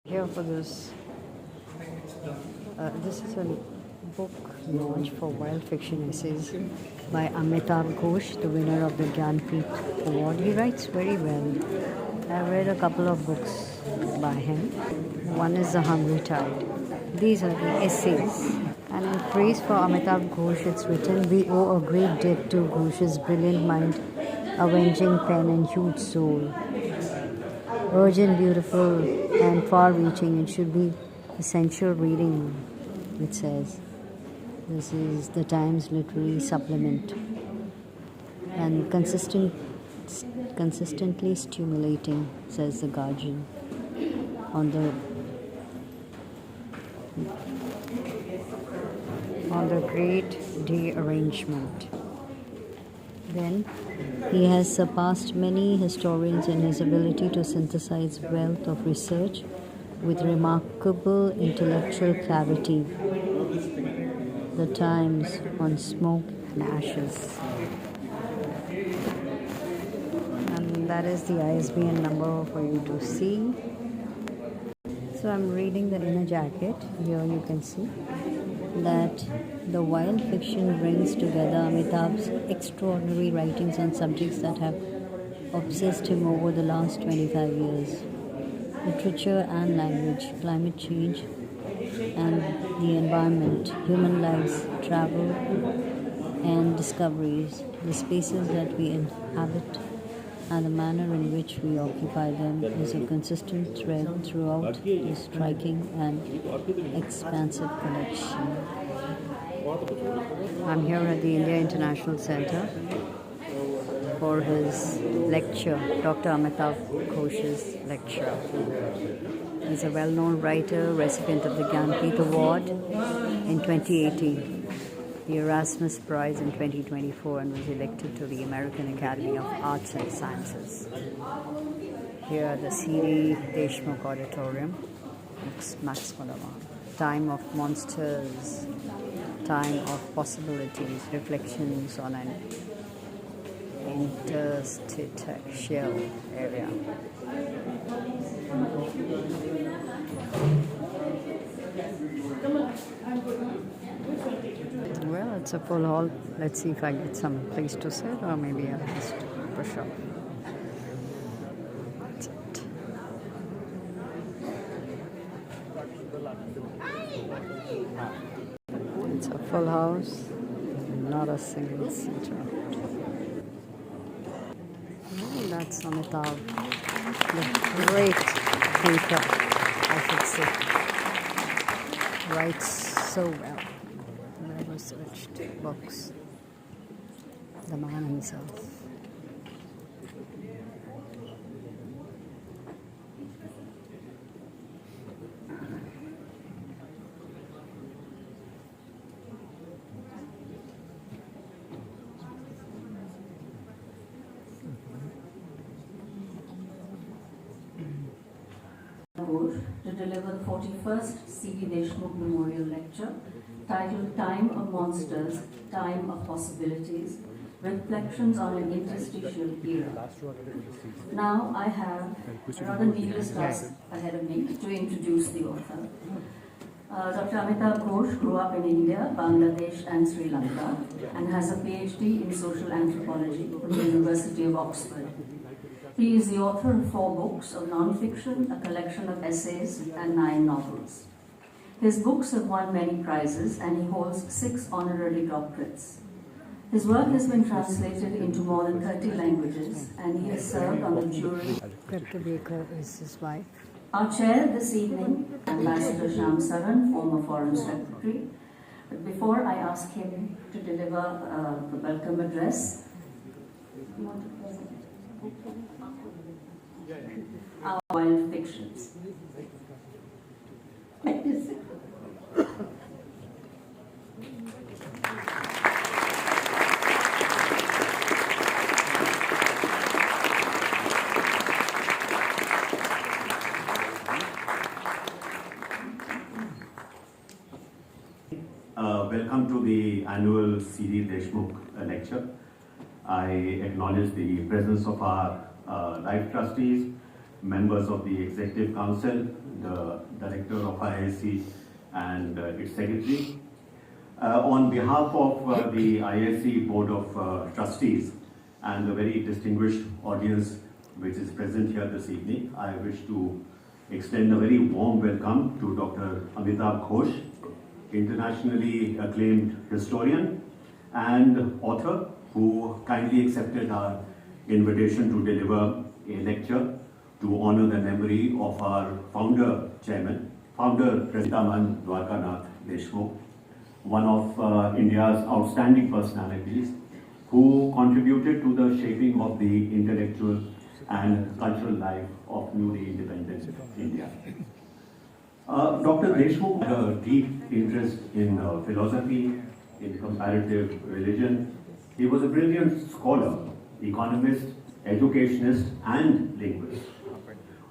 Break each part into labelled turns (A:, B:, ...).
A: Here for this, this is a book launch for wild fiction essays by Amitav Ghosh, the winner of the Gyanpith Award. He writes very well. I've read a couple of books by him. One is The Hungry Tide. These are the essays. And in praise for Amitav Ghosh, it's written, "We owe a great debt to Ghosh's brilliant mind, avenging pen and huge soul. Urgent, beautiful, and far-reaching, it should be essential reading," it says. This is the Times Literary Supplement. And consistently stimulating, says the Guardian. On the great day arrangement. Then, he has surpassed many historians in his ability to synthesize wealth of research with remarkable intellectual clarity. The Times on Smoke and Ashes. And that is the ISBN number for you to see. So I'm reading the inner jacket. Here you can see that the wild fiction brings together Amitav's extraordinary writings on subjects that have obsessed him over the last 25 years. Literature and language, climate change and the environment, human lives, travel and discoveries, the spaces that we inhabit and the manner in which we occupy them is a consistent thread throughout this striking and expansive collection. I'm here at the India International Center for his lecture, Dr. Amitav Ghosh's lecture. He's a well-known writer, recipient of the Gyanpith Award in 2018. The Erasmus Prize in 2024, and was elected to the American Academy of Arts and Sciences. Here at the C.D. Deshmukh Auditorium, Max Malawan. Time of Monsters, Time of Possibilities, Reflections on an Interstitial Area. Well, it's a full hall. Let's see if I get some place to sit, or maybe I'll just push up. That's it. It's a full house, not a single seater. Oh, that's Amitav, the great thinker, I should say. Writes so well. Researched books. The man himself.
B: Ghosh to deliver the 41st C.D. Deshmukh Memorial Lecture titled Time of Monsters, Time of Possibilities, Reflections on an Interstitial Era. Now I have a rather needless task ahead of me to introduce the author. Dr. Amitav Ghosh grew up in India, Bangladesh and Sri Lanka and has a PhD in social anthropology from the University of Oxford. He is the author of 4 books of non-fiction, a collection of essays and 9 novels. His books have won many prizes and he holds 6 honorary doctorates. His work has been translated into more than 30 languages and he has served on the jury.
A: Dr. Baker is his wife.
B: Our chair this evening, Ambassador Shyam Saran, former Foreign Secretary. But before I ask him to deliver the welcome address, our wild fictions.
C: Welcome to the annual C.D. Deshmukh lecture. I acknowledge the presence of our life trustees, members of the Executive Council, the Director of IISc and its Secretary. On behalf of the IISc Board of Trustees and the very distinguished audience which is present here this evening, I wish to extend a very warm welcome to Dr. Amitav Ghosh, internationally acclaimed historian and author, who kindly accepted our invitation to deliver a lecture to honor the memory of our founder President Dwarkanath Deshmukh, one of India's outstanding personalities who contributed to the shaping of the intellectual and cultural life of newly independent India. Dr. Deshmukh had a deep interest in philosophy, in comparative religion. He was a brilliant scholar, economist, educationist, and linguist.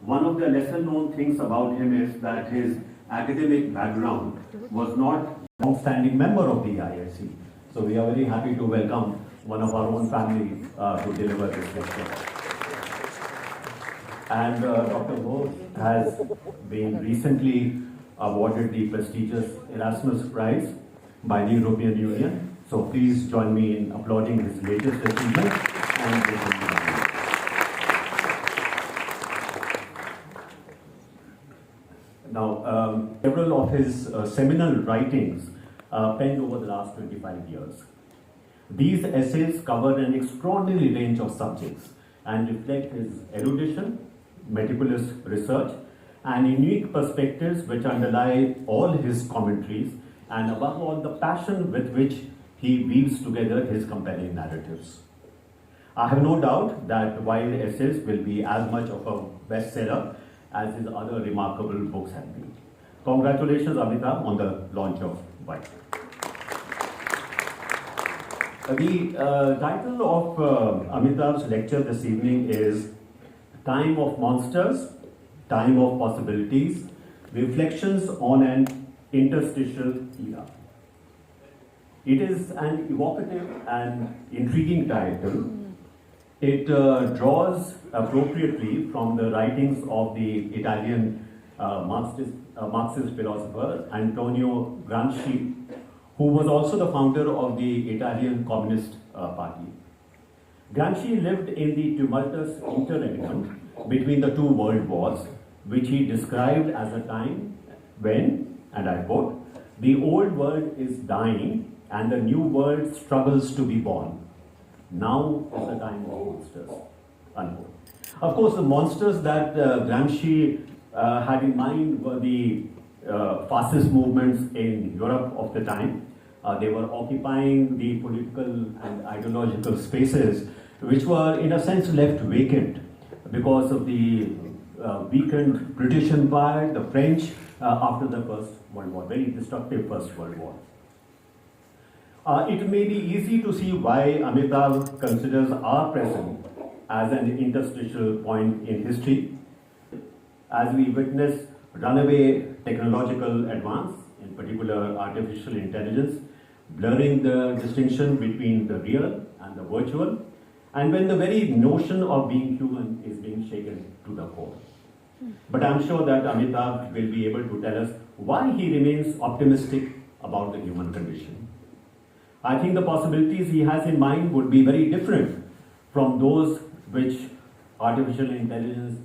C: One of the lesser known things about him is that his academic background was not an outstanding member of the IISc. So we are very happy to welcome one of our own family to deliver this lecture. And Dr. Ghosh has been recently awarded the prestigious Erasmus Prize by the European Union. So please join me in applauding his latest achievement and now, several of his seminal writings penned over the last 25 years. These essays cover an extraordinary range of subjects and reflect his erudition, meticulous research, and unique perspectives which underlie all his commentaries, and above all, the passion with which he weaves together his compelling narratives. I have no doubt that Wild Essays will be as much of a bestseller as his other remarkable books have been. Congratulations, Amitav, on the launch of Wild. The title of Amitav's lecture this evening is Time of Monsters, Time of Possibilities, Reflections on an Interstitial Era. It is an evocative and intriguing title. It draws appropriately from the writings of the Italian Marxist philosopher Antonio Gramsci, who was also the founder of the Italian Communist Party. Gramsci lived in the tumultuous interregnum between the two world wars, which he described as a time when, and I quote, the old world is dying and the new world struggles to be born. Now is the time of monsters, unquote. Of course, the monsters that Gramsci had in mind were the fascist movements in Europe of the time. They were occupying the political and ideological spaces which were in a sense left vacant because of the weakened British Empire, the French after the First World War, very destructive First World War. It may be easy to see why Amitav considers our present as an interstitial point in history, as we witness runaway technological advance, in particular artificial intelligence, blurring the distinction between the real and the virtual, and when the very notion of being human is being shaken to the core. But I'm sure that Amitav will be able to tell us why he remains optimistic about the human condition. I think the possibilities he has in mind would be very different from those which artificial intelligence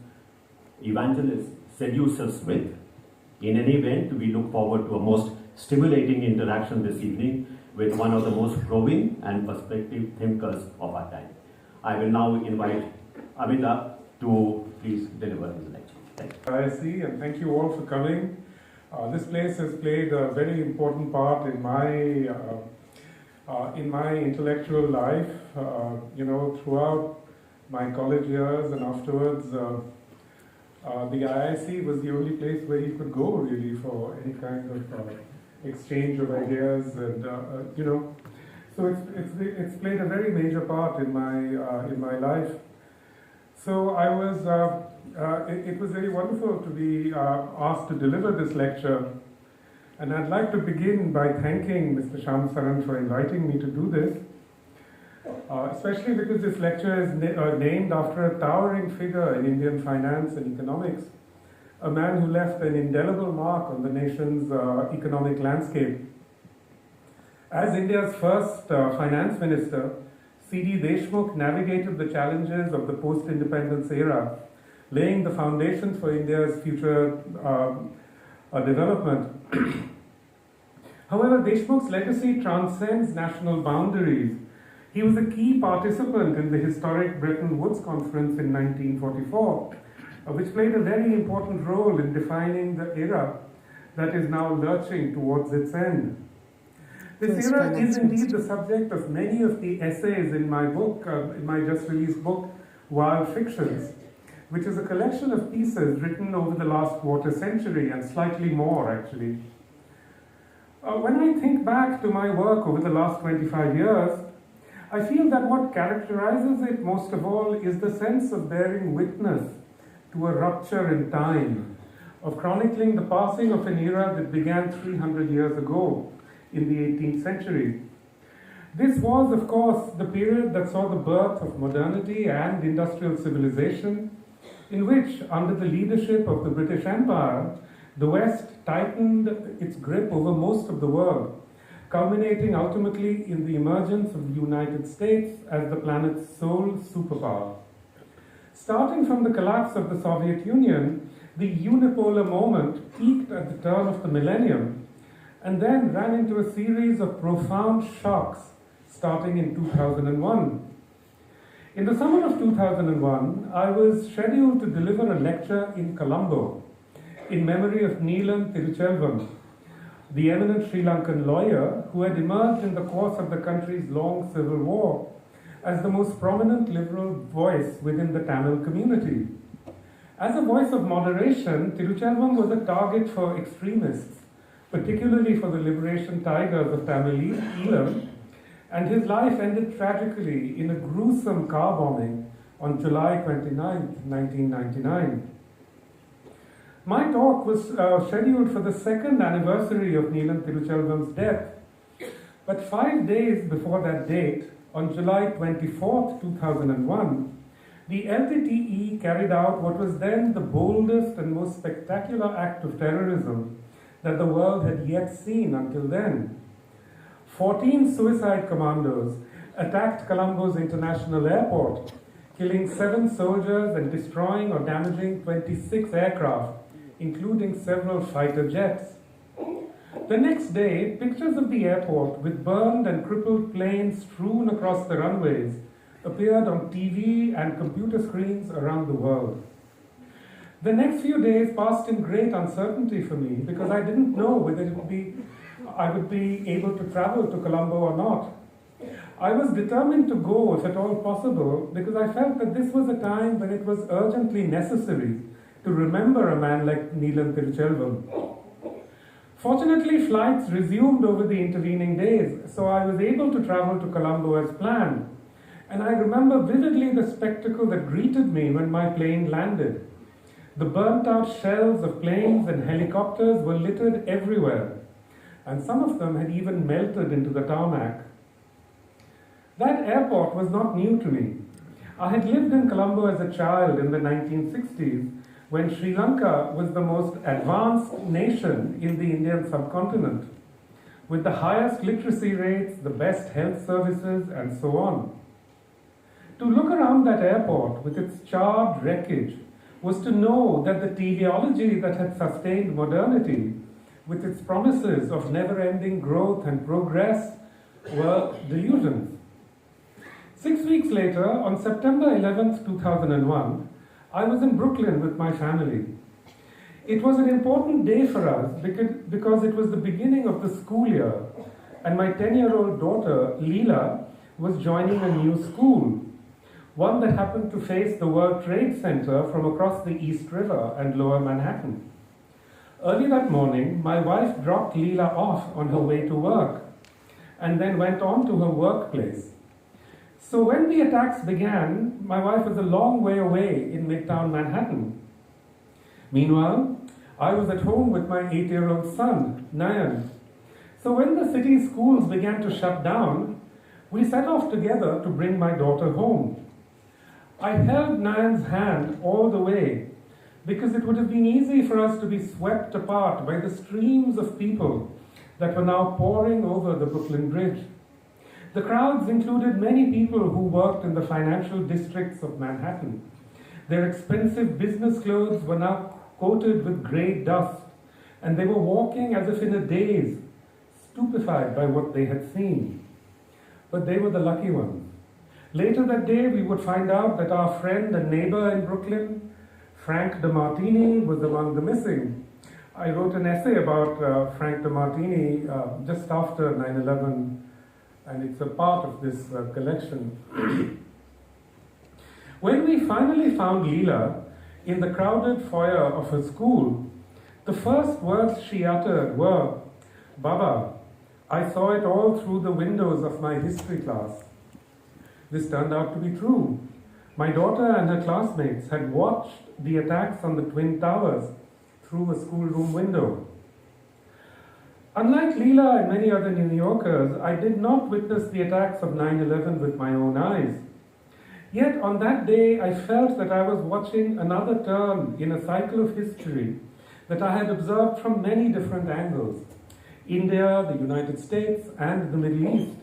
C: evangelists seduce us with. In any event, we look forward to a most stimulating interaction this evening with one of the most probing and perspective thinkers of our time. I will now invite Amitav to please deliver his lecture. Thank you.
D: IISc, and thank you all for coming. This place has played a very important part in my intellectual life. Throughout my college years and afterwards, the IISc was the only place where you could go really for any kind of exchange of ideas, and so it's played a very major part in my life. So I was. It was very wonderful to be asked to deliver this lecture, and I'd like to begin by thanking Mr. Shyam Saran for inviting me to do this, especially because this lecture is named after a towering figure in Indian finance and economics, a man who left an indelible mark on the nation's economic landscape. As India's first finance minister, C.D. Deshmukh navigated the challenges of the post-independence era, laying the foundations for India's future development. However, Deshmukh's legacy transcends national boundaries. He was a key participant in the historic Bretton Woods Conference in 1944, which played a very important role in defining the era that is now lurching towards its end. This era is indeed the subject of many of the essays in my book, in my just released book, Wild Fictions, which is a collection of pieces written over the last quarter century and slightly more, actually. When I think back to my work over the last 25 years, I feel that what characterizes it most of all is the sense of bearing witness to a rupture in time, of chronicling the passing of an era that began 300 years ago in the 18th century. This was, of course, the period that saw the birth of modernity and industrial civilization, in which, under the leadership of the British Empire, the West tightened its grip over most of the world, culminating ultimately in the emergence of the United States as the planet's sole superpower. Starting from the collapse of the Soviet Union, the unipolar moment peaked at the turn of the millennium and then ran into a series of profound shocks starting in 2001. In the summer of 2001, I was scheduled to deliver a lecture in Colombo in memory of Neelam Tiruchelvam, the eminent Sri Lankan lawyer who had emerged in the course of the country's long civil war as the most prominent liberal voice within the Tamil community. As a voice of moderation, Tiruchelvam was a target for extremists, particularly for the liberation tigers of Tamil Eelam, and his life ended tragically in a gruesome car bombing on July 29, 1999. My talk was scheduled for the second anniversary of Neelam Tiruchelvam's death, but 5 days before that date, on July 24, 2001, the LTTE carried out what was then the boldest and most spectacular act of terrorism that the world had yet seen until then. 14 suicide commandos attacked Colombo's international airport, killing 7 soldiers and destroying or damaging 26 aircraft, including several fighter jets. The next day, pictures of the airport with burned and crippled planes strewn across the runways appeared on TV and computer screens around the world. The next few days passed in great uncertainty for me because I didn't know whether I would be able to travel to Colombo or not. I was determined to go if at all possible because I felt that this was a time when it was urgently necessary to remember a man like Neelam Tiruchelvam. Fortunately, flights resumed over the intervening days, so I was able to travel to Colombo as planned. And I remember vividly the spectacle that greeted me when my plane landed. The burnt-out shells of planes and helicopters were littered everywhere, and some of them had even melted into the tarmac. That airport was not new to me. I had lived in Colombo as a child in the 1960s, when Sri Lanka was the most advanced nation in the Indian subcontinent, with the highest literacy rates, the best health services, and so on. To look around that airport with its charred wreckage was to know that the teleology that had sustained modernity, with its promises of never-ending growth and progress, were delusions. 6 weeks later, on September 11th, 2001, I was in Brooklyn with my family. It was an important day for us because it was the beginning of the school year, and my 10-year-old daughter, Leela, was joining a new school, one that happened to face the World Trade Center from across the East River and Lower Manhattan. Early that morning, my wife dropped Leela off on her way to work and then went on to her workplace. So when the attacks began, my wife was a long way away in Midtown Manhattan. Meanwhile, I was at home with my 8-year-old son, Nayan. So when the city schools began to shut down, we set off together to bring my daughter home. I held Nayan's hand all the way because it would have been easy for us to be swept apart by the streams of people that were now pouring over the Brooklyn Bridge. The crowds included many people who worked in the financial districts of Manhattan. Their expensive business clothes were now coated with grey dust, and they were walking as if in a daze, stupefied by what they had seen. But they were the lucky ones. Later that day, we would find out that our friend and neighbor in Brooklyn, Frank DeMartini, was among the missing. I wrote an essay about Frank DeMartini just after 9/11, and it's a part of this collection. When we finally found Leela in the crowded foyer of her school, the first words she uttered were, "Baba, I saw it all through the windows of my history class." This turned out to be true. My daughter and her classmates had watched the attacks on the Twin Towers through a schoolroom window. Unlike Leela and many other New Yorkers, I did not witness the attacks of 9/11 with my own eyes. Yet on that day, I felt that I was watching another turn in a cycle of history that I had observed from many different angles: India, the United States, and the Middle East.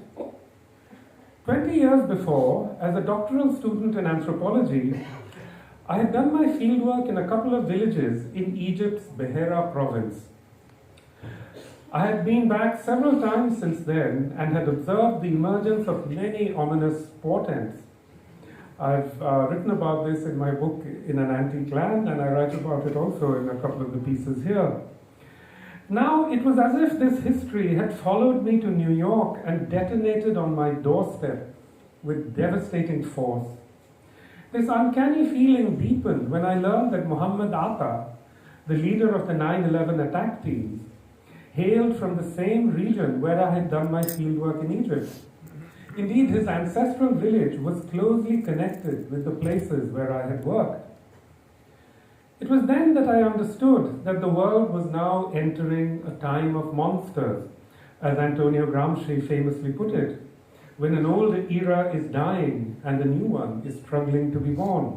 D: 20 years before, as a doctoral student in anthropology, I had done my fieldwork in a couple of villages in Egypt's Beira province. I had been back several times since then and had observed the emergence of many ominous portents. I've written about this in my book, In an Antique Land, and I write about it also in a couple of the pieces here. Now, it was as if this history had followed me to New York and detonated on my doorstep with devastating force. This uncanny feeling deepened when I learned that Muhammad Atta, the leader of the 9/11 attack teams, hailed from the same region where I had done my fieldwork in Egypt. Indeed, his ancestral village was closely connected with the places where I had worked. It was then that I understood that the world was now entering a time of monsters, as Antonio Gramsci famously put it, when an old era is dying and a new one is struggling to be born.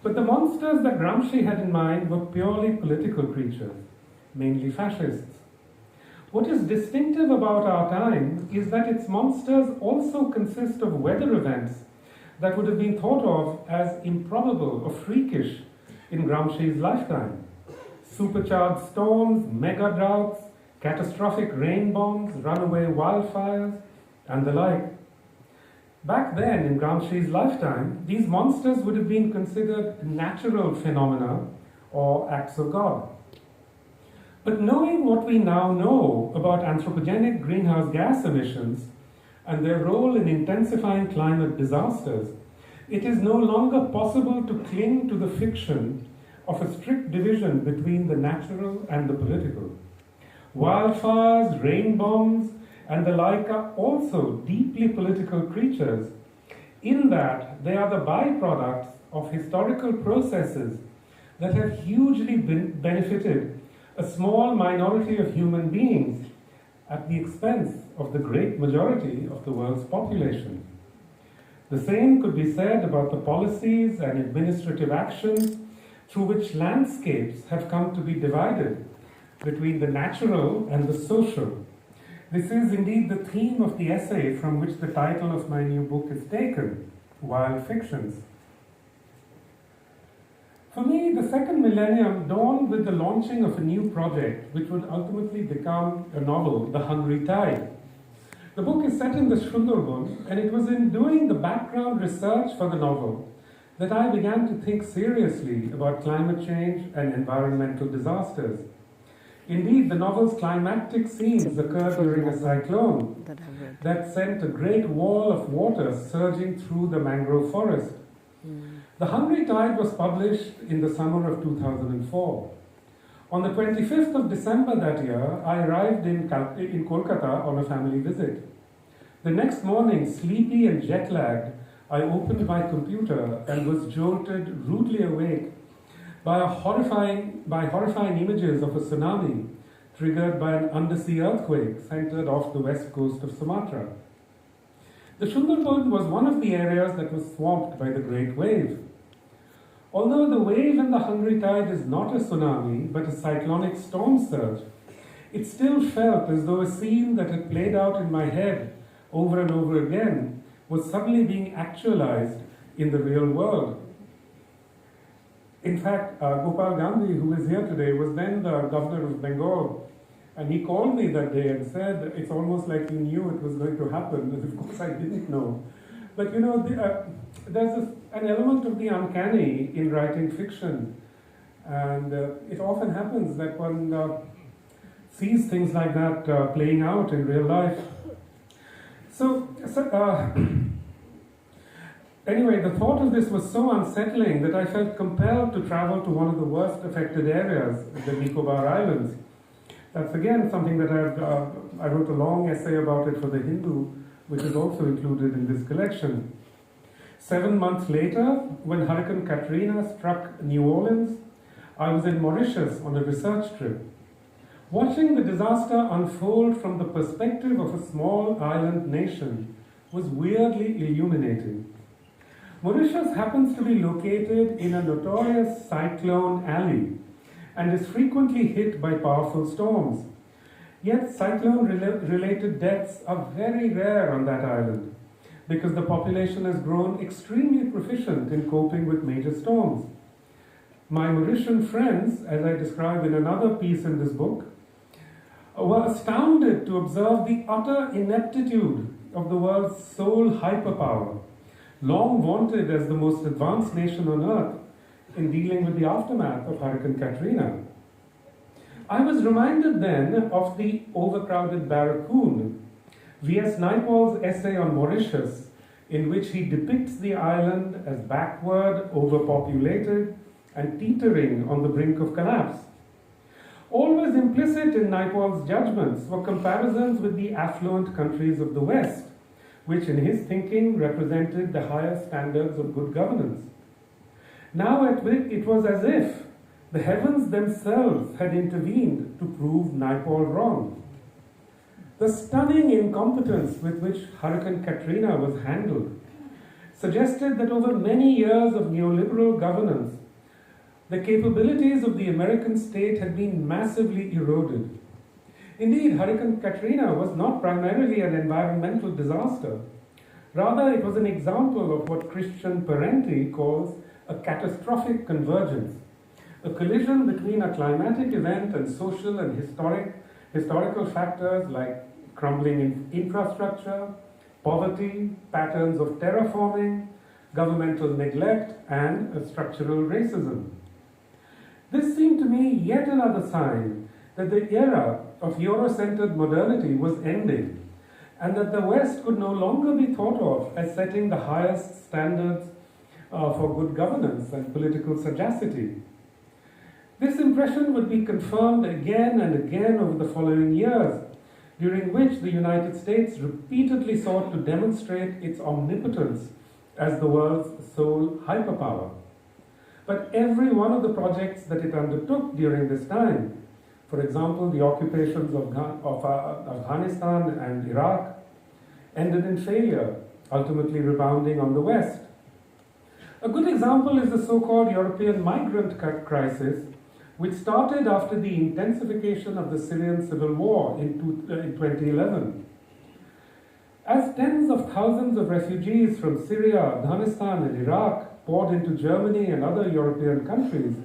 D: But the monsters that Gramsci had in mind were purely political creatures, mainly fascists. What is distinctive about our time is that its monsters also consist of weather events that would have been thought of as improbable or freakish in Gramsci's lifetime. Supercharged storms, mega droughts, catastrophic rain bombs, runaway wildfires, and the like. Back then, in Gramsci's lifetime, these monsters would have been considered natural phenomena or acts of God. But knowing what we now know about anthropogenic greenhouse gas emissions and their role in intensifying climate disasters, it is no longer possible to cling to the fiction of a strict division between the natural and the political. Wildfires, rain bombs, and the like are also deeply political creatures, in that they are the byproducts of historical processes that have hugely benefited a small minority of human beings at the expense of the great majority of the world's population. The same could be said about the policies and administrative actions through which landscapes have come to be divided between the natural and the social. This is indeed the theme of the essay from which the title of my new book is taken, Wild Fictions. For me, the second millennium dawned with the launching of a new project which would ultimately become a novel, The Hungry Tide. The book is set in the Sundarban, and it was in doing the background research for the novel that I began to think seriously about climate change and environmental disasters. Indeed, the novel's climactic scenes occurred during a cyclone that sent a great wall of water surging through the mangrove forest. The Hungry Tide was published in the summer of 2004. On the 25th of December that year, I arrived in Kolkata on a family visit. The next morning, sleepy and jet-lagged, I opened my computer and was jolted rudely awake by horrifying images of a tsunami triggered by an undersea earthquake centered off the west coast of Sumatra. The Sundarban was one of the areas that was swamped by the Great Wave. Although the wave in the Hungry Tide is not a tsunami, but a cyclonic storm surge, it still felt as though a scene that had played out in my head over and over again was suddenly being actualized in the real world. In fact, Gopal Gandhi, who is here today, was then the governor of Bengal, and he called me that day and said, it's almost like he knew it was going to happen, and of course I didn't know. But you know, there's an element of the uncanny in writing fiction, and it often happens that one sees things like that playing out in real life. Anyway, the thought of this was so unsettling that I felt compelled to travel to one of the worst affected areas, the Nicobar Islands. That's again something that I wrote a long essay about it for The Hindu, which is also included in this collection. 7 months later, when Hurricane Katrina struck New Orleans, I was in Mauritius on a research trip. Watching the disaster unfold from the perspective of a small island nation was weirdly illuminating. Mauritius happens to be located in a notorious cyclone alley and is frequently hit by powerful storms. Yet cyclone-related deaths are very rare on that island because the population has grown extremely proficient in coping with major storms. My Mauritian friends, as I describe in another piece in this book, were astounded to observe the utter ineptitude of the world's sole hyperpower, long vaunted as the most advanced nation on earth in dealing with the aftermath of Hurricane Katrina. I was reminded then of the overcrowded barracoon, V.S. Naipaul's essay on Mauritius, in which he depicts the island as backward, overpopulated, and teetering on the brink of collapse. Always implicit in Naipaul's judgments were comparisons with the affluent countries of the West, which in his thinking represented the higher standards of good governance. Now it was as if the heavens themselves had intervened to prove Naipaul wrong. The stunning incompetence with which Hurricane Katrina was handled suggested that over many years of neoliberal governance, the capabilities of the American state had been massively eroded. Indeed, Hurricane Katrina was not primarily an environmental disaster. Rather, it was an example of what Christian Parenti calls a catastrophic convergence, a collision between a climatic event and social and historical factors like crumbling infrastructure, poverty, patterns of terraforming, governmental neglect, and structural racism. This seemed to me yet another sign that the era of Euro-centered modernity was ending, and that the West could no longer be thought of as setting the highest standards for good governance and political sagacity. This impression would be confirmed again and again over the following years, during which the United States repeatedly sought to demonstrate its omnipotence as the world's sole hyperpower. But every one of the projects that it undertook during this time, for example, the occupations of Afghanistan and Iraq, ended in failure, ultimately rebounding on the West. A good example is the so-called European migrant crisis, which started after the intensification of the Syrian civil war in 2011. As tens of thousands of refugees from Syria, Afghanistan, and Iraq poured into Germany and other European countries,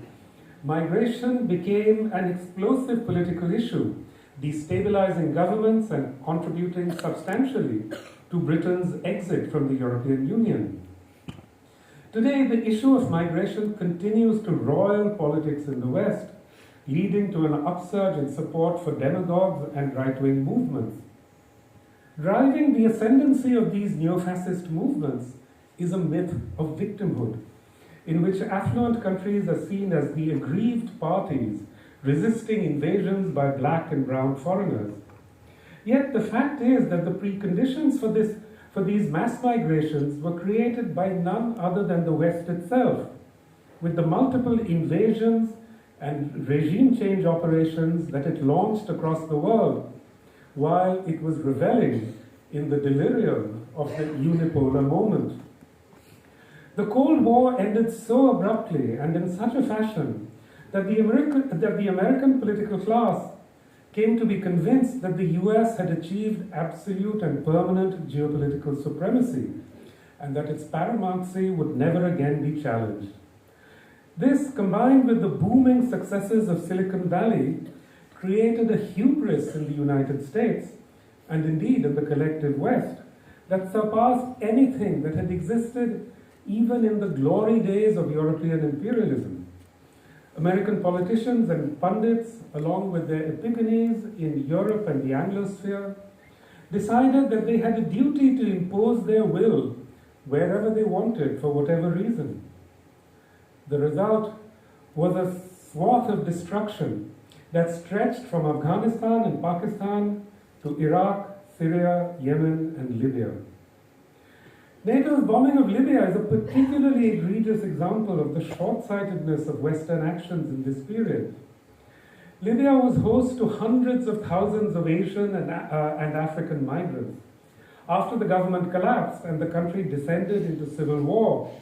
D: migration became an explosive political issue, destabilizing governments and contributing substantially to Britain's exit from the European Union. Today, the issue of migration continues to roil politics in the West, leading to an upsurge in support for demagogues and right-wing movements. Driving the ascendancy of these neo-fascist movements is a myth of victimhood, in which affluent countries are seen as the aggrieved parties resisting invasions by black and brown foreigners. Yet the fact is that the preconditions for these mass migrations were created by none other than the West itself, with the multiple invasions and regime change operations that it launched across the world, while it was reveling in the delirium of the unipolar moment. The Cold War ended so abruptly and in such a fashion that the American political class came to be convinced that the US had achieved absolute and permanent geopolitical supremacy and that its paramountcy would never again be challenged. This, combined with the booming successes of Silicon Valley, created a hubris in the United States, and indeed in the collective West, that surpassed anything that had existed even in the glory days of European imperialism. American politicians and pundits, along with their epigones in Europe and the Anglosphere, decided that they had a duty to impose their will wherever they wanted for whatever reason. The result was a swath of destruction that stretched from Afghanistan and Pakistan to Iraq, Syria, Yemen, and Libya. NATO's bombing of Libya is a particularly egregious example of the short-sightedness of Western actions in this period. Libya was host to hundreds of thousands of Asian and African migrants. After the government collapsed and the country descended into civil war,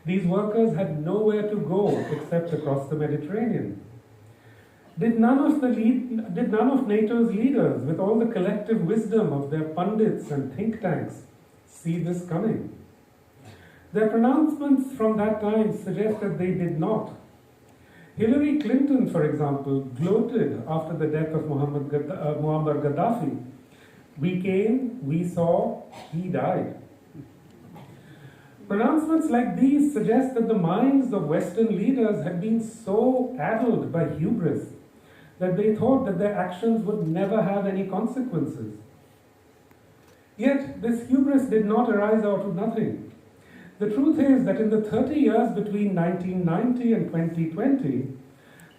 D: these workers had nowhere to go except across the Mediterranean. Did none of NATO's leaders, with all the collective wisdom of their pundits and think tanks, see this coming? Their pronouncements from that time suggest that they did not. Hillary Clinton, for example, gloated after the death of Muammar Gaddafi. We came, we saw, he died. Pronouncements like these suggest that the minds of Western leaders had been so addled by hubris that they thought that their actions would never have any consequences. Yet, this hubris did not arise out of nothing. The truth is that in the 30 years between 1990 and 2020,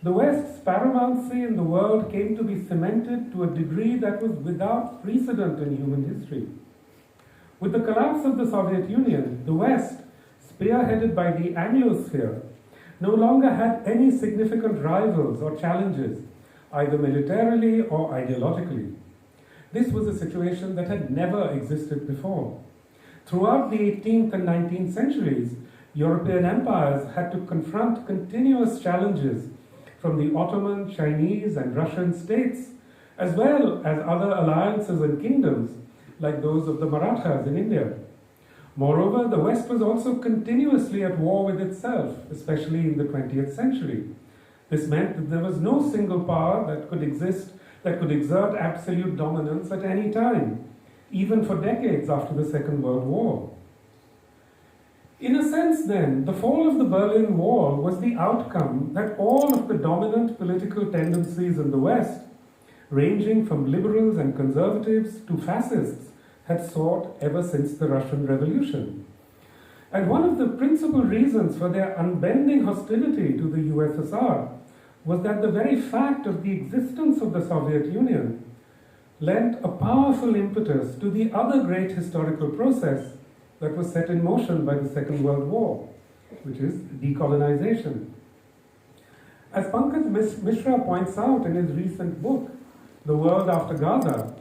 D: the West's paramountcy in the world came to be cemented to a degree that was without precedent in human history. With the collapse of the Soviet Union, the West, spearheaded by the Anglosphere, no longer had any significant rivals or challenges, either militarily or ideologically. This was a situation that had never existed before. Throughout the 18th and 19th centuries, European empires had to confront continuous challenges from the Ottoman, Chinese, and Russian states, as well as other alliances and kingdoms like those of the Marathas in India. Moreover, the West was also continuously at war with itself, especially in the 20th century. This meant that there was no single power that could exert absolute dominance at any time, even for decades after the Second World War. In a sense, then, the fall of the Berlin Wall was the outcome that all of the dominant political tendencies in the West, ranging from liberals and conservatives to fascists, had sought ever since the Russian Revolution. And one of the principal reasons for their unbending hostility to the USSR was that the very fact of the existence of the Soviet Union lent a powerful impetus to the other great historical process that was set in motion by the Second World War, which is decolonization. As Pankaj Mishra points out in his recent book, The World After Gaza,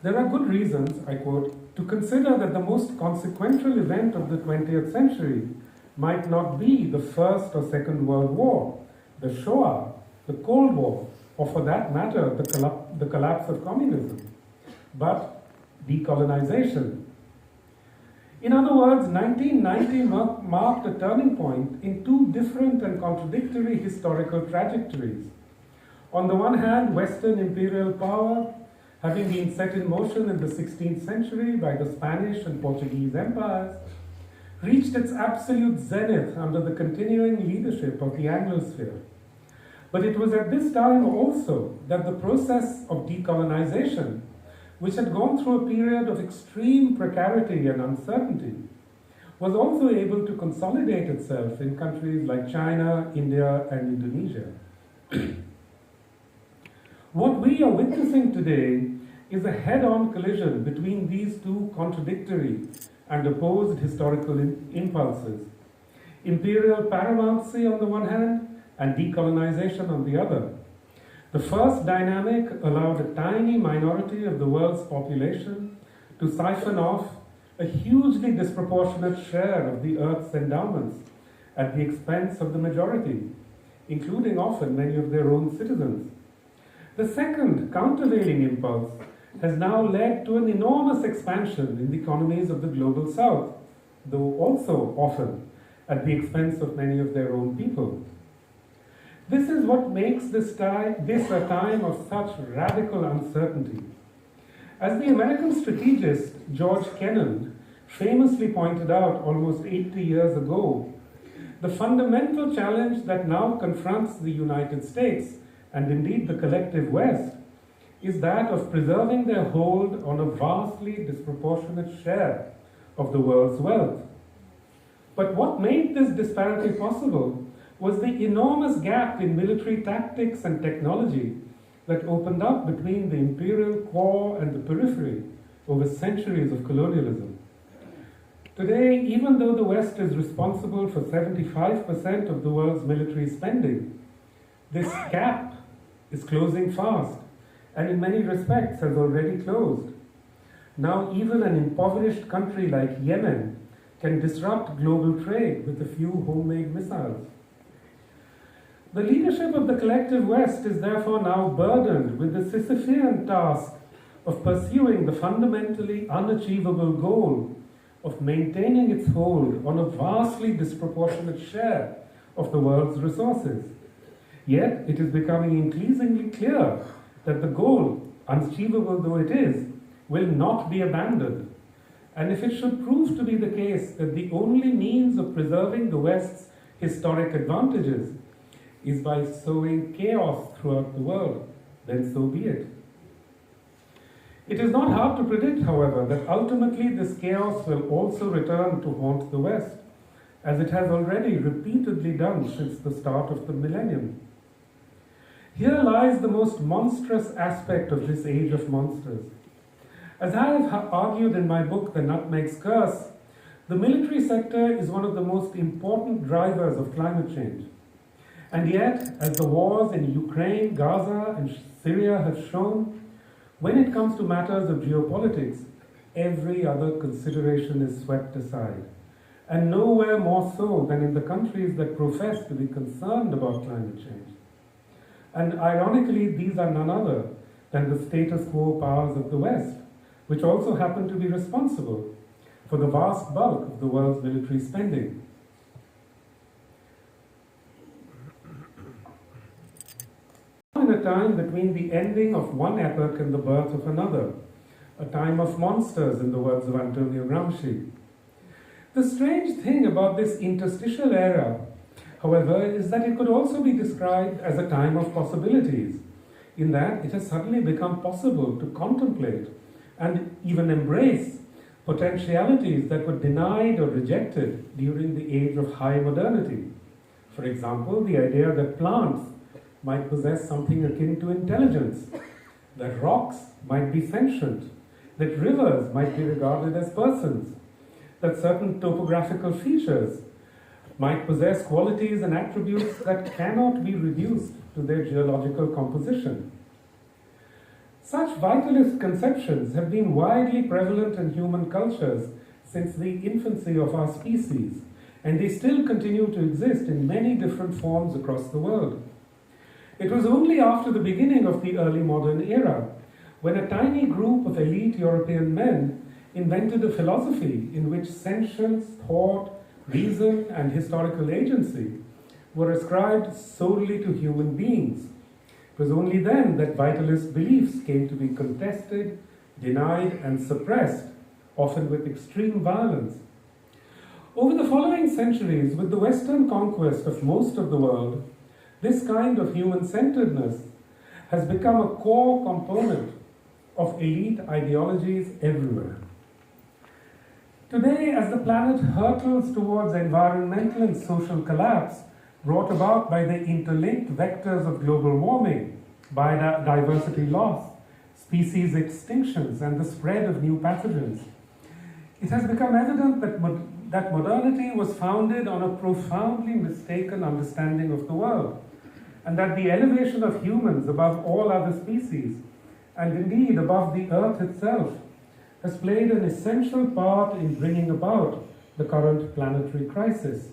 D: there are good reasons, I quote, to consider that the most consequential event of the 20th century might not be the First or Second World War, the Shoah, the Cold War, or for that matter, the collapse of communism, but decolonization. In other words, 1990 marked a turning point in two different and contradictory historical trajectories. On the one hand, Western imperial power, having been set in motion in the 16th century by the Spanish and Portuguese empires, reached its absolute zenith under the continuing leadership of the Anglosphere. But it was at this time also that the process of decolonization, which had gone through a period of extreme precarity and uncertainty, was also able to consolidate itself in countries like China, India, and Indonesia. What we are witnessing today is a head-on collision between these two contradictory and opposed historical impulses. Imperial paramountcy on the one hand, and decolonization on the other. The first dynamic allowed a tiny minority of the world's population to siphon off a hugely disproportionate share of the Earth's endowments at the expense of the majority, including often many of their own citizens. The second, countervailing impulse has now led to an enormous expansion in the economies of the global south, though also often at the expense of many of their own people. This is what makes this a time of such radical uncertainty. As the American strategist George Kennan famously pointed out almost 80 years ago, the fundamental challenge that now confronts the United States, and indeed the collective West, is that of preserving their hold on a vastly disproportionate share of the world's wealth. But what made this disparity possible was the enormous gap in military tactics and technology that opened up between the imperial core and the periphery over centuries of colonialism. Today, even though the West is responsible for 75% of the world's military spending, this gap is closing fast, and in many respects has already closed. Now even an impoverished country like Yemen can disrupt global trade with a few homemade missiles. The leadership of the collective West is therefore now burdened with the Sisyphean task of pursuing the fundamentally unachievable goal of maintaining its hold on a vastly disproportionate share of the world's resources. Yet it is becoming increasingly clear that the goal, unachievable though it is, will not be abandoned. And if it should prove to be the case that the only means of preserving the West's historic advantages is by sowing chaos throughout the world, then so be it. It is not hard to predict, however, that ultimately this chaos will also return to haunt the West, as it has already repeatedly done since the start of the millennium. Here lies the most monstrous aspect of this age of monsters. As I have argued in my book, The Nutmeg's Curse, the military sector is one of the most important drivers of climate change. And yet, as the wars in Ukraine, Gaza, and Syria have shown, when it comes to matters of geopolitics, every other consideration is swept aside. And nowhere more so than in the countries that profess to be concerned about climate change. And ironically, these are none other than the status quo powers of the West, which also happen to be responsible for the vast bulk of the world's military spending. In a time between the ending of one epoch and the birth of another, a time of monsters, in the words of Antonio Gramsci. The strange thing about this interstitial era, however, is that it could also be described as a time of possibilities, in that it has suddenly become possible to contemplate and even embrace potentialities that were denied or rejected during the age of high modernity. For example, the idea that plants might possess something akin to intelligence, that rocks might be sentient, that rivers might be regarded as persons, that certain topographical features might possess qualities and attributes that cannot be reduced to their geological composition. Such vitalist conceptions have been widely prevalent in human cultures since the infancy of our species, and they still continue to exist in many different forms across the world. It was only after the beginning of the early modern era, when a tiny group of elite European men invented a philosophy in which sentience, thought, reason, and historical agency were ascribed solely to human beings. It was only then that vitalist beliefs came to be contested, denied, and suppressed, often with extreme violence. Over the following centuries, with the Western conquest of most of the world, this kind of human-centeredness has become a core component of elite ideologies everywhere. Today, as the planet hurtles towards environmental and social collapse brought about by the interlinked vectors of global warming, biodiversity loss, species extinctions, and the spread of new pathogens, it has become evident that modernity was founded on a profoundly mistaken understanding of the world, and that the elevation of humans above all other species, and indeed above the earth itself, has played an essential part in bringing about the current planetary crisis.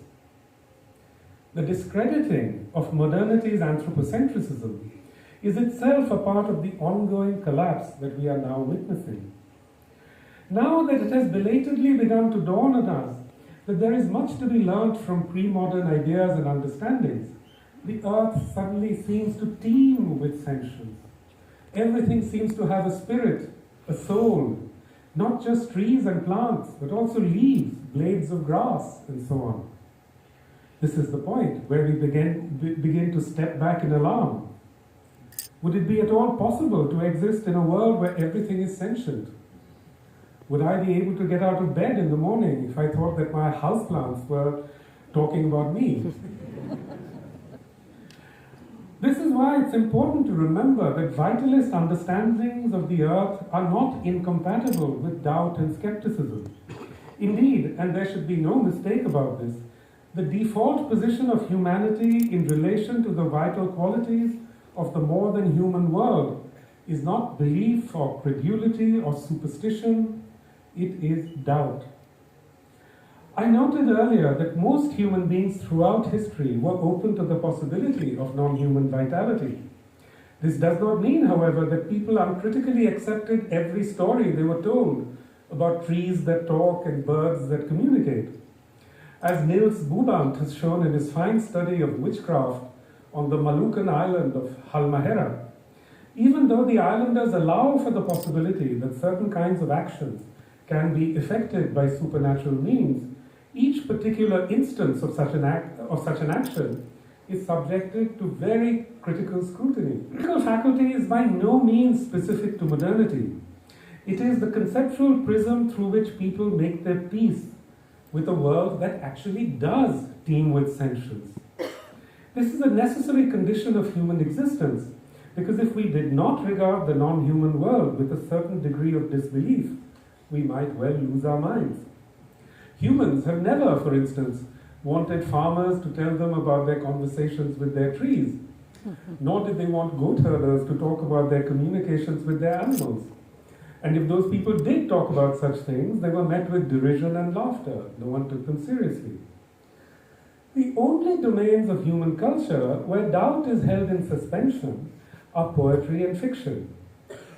D: The discrediting of modernity's anthropocentrism is itself a part of the ongoing collapse that we are now witnessing. Now that it has belatedly begun to dawn on us that there is much to be learnt from pre-modern ideas and understandings, the earth suddenly seems to teem with sentience. Everything seems to have a spirit, a soul, not just trees and plants, but also leaves, blades of grass, and so on. This is the point where we begin to step back in alarm. Would it be at all possible to exist in a world where everything is sentient? Would I be able to get out of bed in the morning if I thought that my houseplants were talking about me? This is why it's important to remember that vitalist understandings of the earth are not incompatible with doubt and skepticism. Indeed, and there should be no mistake about this, the default position of humanity in relation to the vital qualities of the more than human world is not belief or credulity or superstition, it is doubt. I noted earlier that most human beings throughout history were open to the possibility of non-human vitality. This does not mean, however, that people uncritically accepted every story they were told about trees that talk and birds that communicate. As Niels Boebant has shown in his fine study of witchcraft on the Malukan island of Halmahera, even though the islanders allow for the possibility that certain kinds of actions can be effected by supernatural means, each particular instance of such an action is subjected to very critical scrutiny. Critical faculty is by no means specific to modernity. It is the conceptual prism through which people make their peace with a world that actually does teem with sentience. This is a necessary condition of human existence, because if we did not regard the non-human world with a certain degree of disbelief, we might well lose our minds. Humans have never, for instance, wanted farmers to tell them about their conversations with their trees, nor did they want goat herders to talk about their communications with their animals. And if those people did talk about such things, they were met with derision and laughter. No one took them seriously. The only domains of human culture where doubt is held in suspension are poetry and fiction.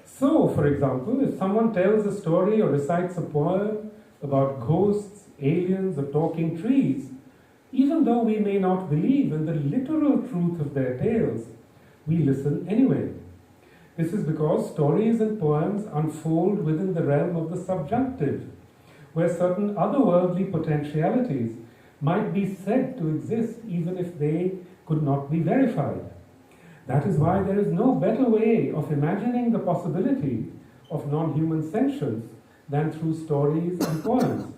D: So, for example, if someone tells a story or recites a poem about ghosts, aliens, or talking trees, even though we may not believe in the literal truth of their tales, we listen anyway. This is because stories and poems unfold within the realm of the subjunctive, where certain otherworldly potentialities might be said to exist even if they could not be verified. That is why there is no better way of imagining the possibility of non-human sentience than through stories and poems.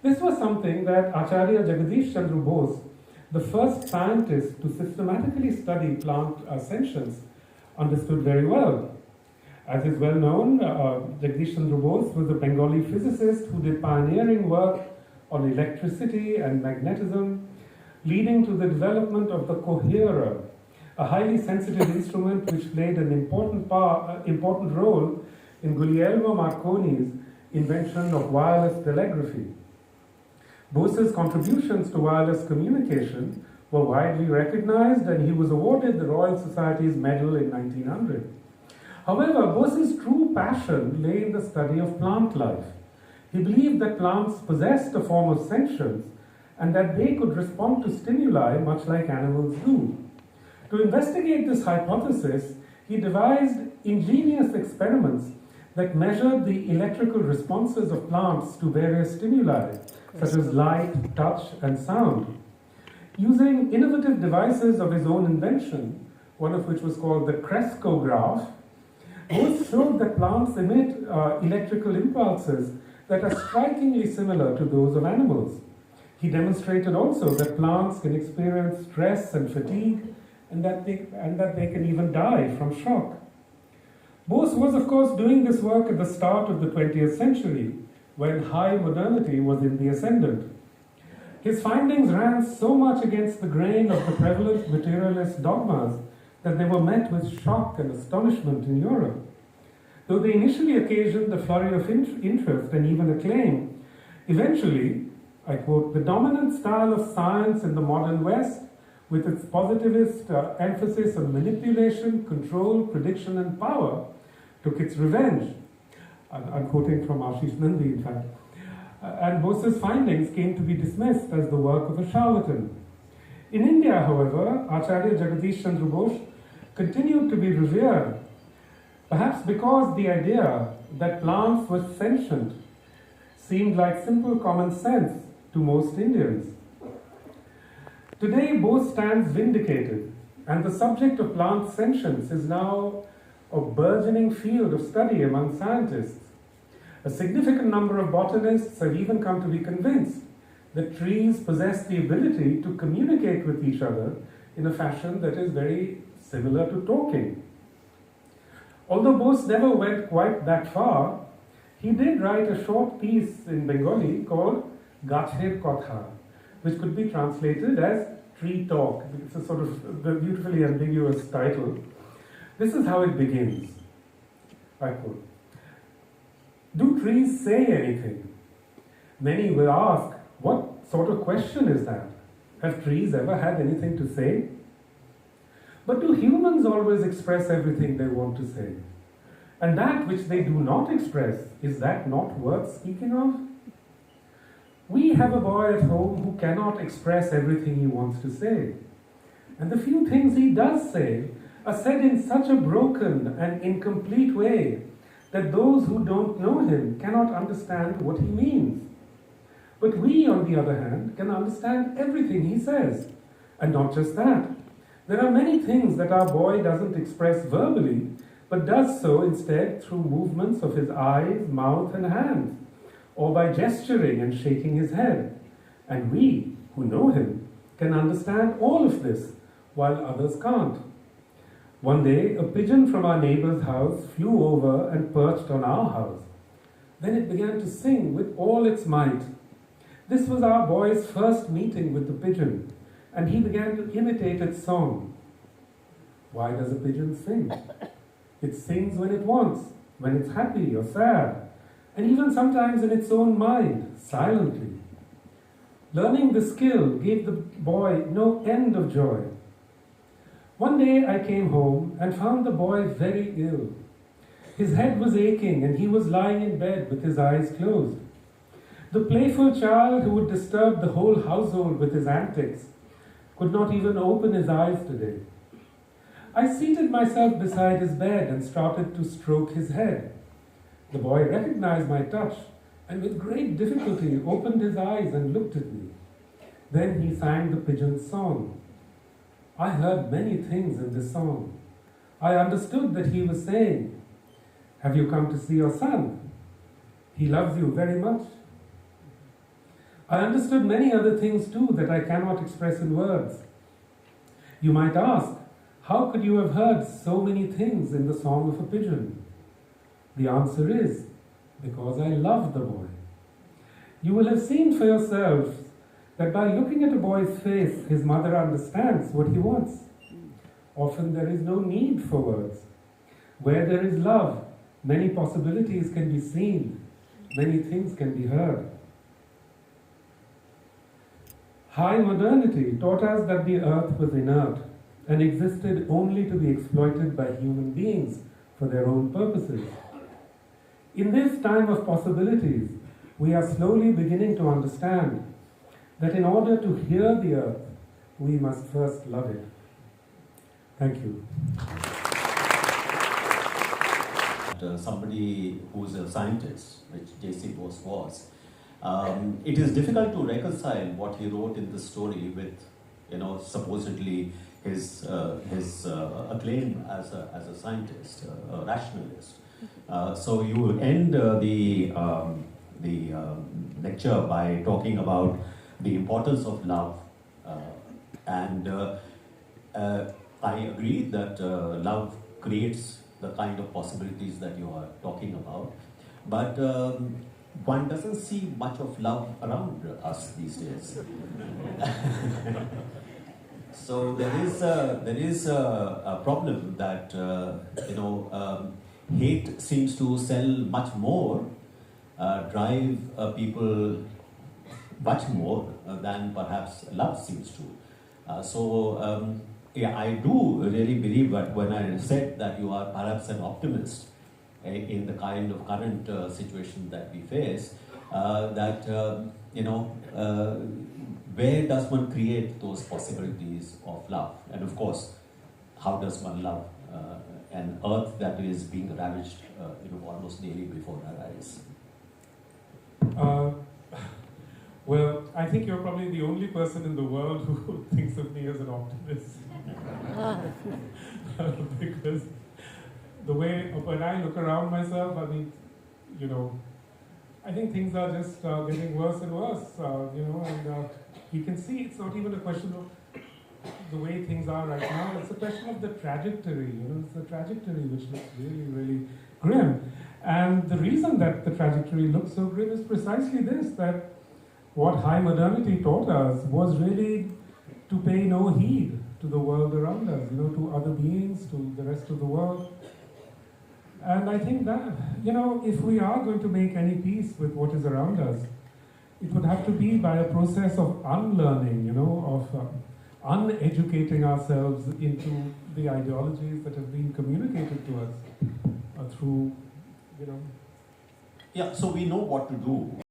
D: This was something that Acharya Jagadish Chandra Bose, the first scientist to systematically study plant sentience, understood very well. As is well known, Jagadish Chandra Bose was a Bengali physicist who did pioneering work on electricity and magnetism, leading to the development of the coherer, a highly sensitive instrument which played an important role in Guglielmo Marconi's invention of wireless telegraphy. Bose's contributions to wireless communication were widely recognized, and he was awarded the Royal Society's Medal in 1900. However, Bose's true passion lay in the study of plant life. He believed that plants possessed a form of sentience and that they could respond to stimuli much like animals do. To investigate this hypothesis, he devised ingenious experiments that measured the electrical responses of plants to various stimuli, such as light, touch, and sound. Using innovative devices of his own invention, one of which was called the crescograph, Ghosh showed that plants emit electrical impulses that are strikingly similar to those of animals. He demonstrated also that plants can experience stress and fatigue, and that they can even die from shock. Bose was, of course, doing this work at the start of the 20th century, when high modernity was in the ascendant. His findings ran so much against the grain of the prevalent materialist dogmas that they were met with shock and astonishment in Europe. Though they initially occasioned a flurry of interest and even acclaim, eventually, I quote, the dominant style of science in the modern West, with its positivist emphasis on manipulation, control, prediction, and power, took its revenge. I'm quoting from Ashish Nandi, in fact. And Bose's findings came to be dismissed as the work of a charlatan. In India, however, Acharya Jagadish Chandra Ghosh continued to be revered, perhaps because the idea that plants were sentient seemed like simple common sense to most Indians. Today, Bose stands vindicated, and the subject of plant sentience is now a burgeoning field of study among scientists. A significant number of botanists have even come to be convinced that trees possess the ability to communicate with each other in a fashion that is very similar to talking. Although Bose never went quite that far, he did write a short piece in Bengali called Gacher Kotha, which could be translated as Tree Talk. It's a sort of beautifully ambiguous title. This is how it begins. I quote, do trees say anything? Many will ask, what sort of question is that? Have trees ever had anything to say? But do humans always express everything they want to say? And that which they do not express, is that not worth speaking of? We have a boy at home who cannot express everything he wants to say. And the few things he does say are said in such a broken and incomplete way that those who don't know him cannot understand what he means. But we, on the other hand, can understand everything he says. And not just that. There are many things that our boy doesn't express verbally, but does so instead through movements of his eyes, mouth, and hands, or by gesturing and shaking his head. And we, who know him, can understand all of this, while others can't. One day, a pigeon from our neighbor's house flew over and perched on our house. Then it began to sing with all its might. This was our boy's first meeting with the pigeon, and he began to imitate its song. Why does a pigeon sing? It sings when it wants, when it's happy or sad, and even sometimes in its own mind, silently. Learning the skill gave the boy no end of joy. One day I came home and found the boy very ill. His head was aching and he was lying in bed with his eyes closed. The playful child who would disturb the whole household with his antics could not even open his eyes today. I seated myself beside his bed and started to stroke his head. The boy recognized my touch and with great difficulty opened his eyes and looked at me. Then he sang the pigeon's song. I heard many things in this song. I understood that he was saying, have you come to see your son? He loves you very much. I understood many other things too that I cannot express in words. You might ask, how could you have heard so many things in the song of a pigeon? The answer is, because I love the boy. You will have seen for yourselves that by looking at a boy's face, his mother understands what he wants. Often there is no need for words. Where there is love, many possibilities can be seen, many things can be heard. High modernity taught us that the earth was inert and existed only to be exploited by human beings for their own purposes. In this time of possibilities, we are slowly beginning to understand that in order to hear the earth, we must first love it. Thank you.
C: Somebody who's a scientist, which J.C. Bose was, it is difficult to reconcile what he wrote in the story with, supposedly his acclaim as a scientist, a rationalist. So you end the lecture by talking about the importance of love, and I agree that love creates the kind of possibilities that you are talking about, but one doesn't see much of love around us these days. So there is a problem that hate seems to sell much more, drive people much more than perhaps love seems to. Yeah, I do really believe that when I said that you are perhaps an optimist in the kind of current situation that we face, where does one create those possibilities of love? And of course, how does one love an earth that is being ravaged almost daily before our eyes?
D: Well, I think you're probably the only person in the world who thinks of me as an optimist. Because the way, when I look around myself, I mean, I think things are just getting worse and worse, and you can see it's not even a question of the way things are right now, it's a question of the trajectory, it's the trajectory which looks really, really grim. And the reason that the trajectory looks so grim is precisely this, that what high modernity taught us was really to pay no heed to the world around us, to other beings, to the rest of the world. And I think that, if we are going to make any peace with what is around us, it would have to be by a process of unlearning, of uneducating ourselves into the ideologies that have been communicated to us through,
C: Yeah, so we know what to do.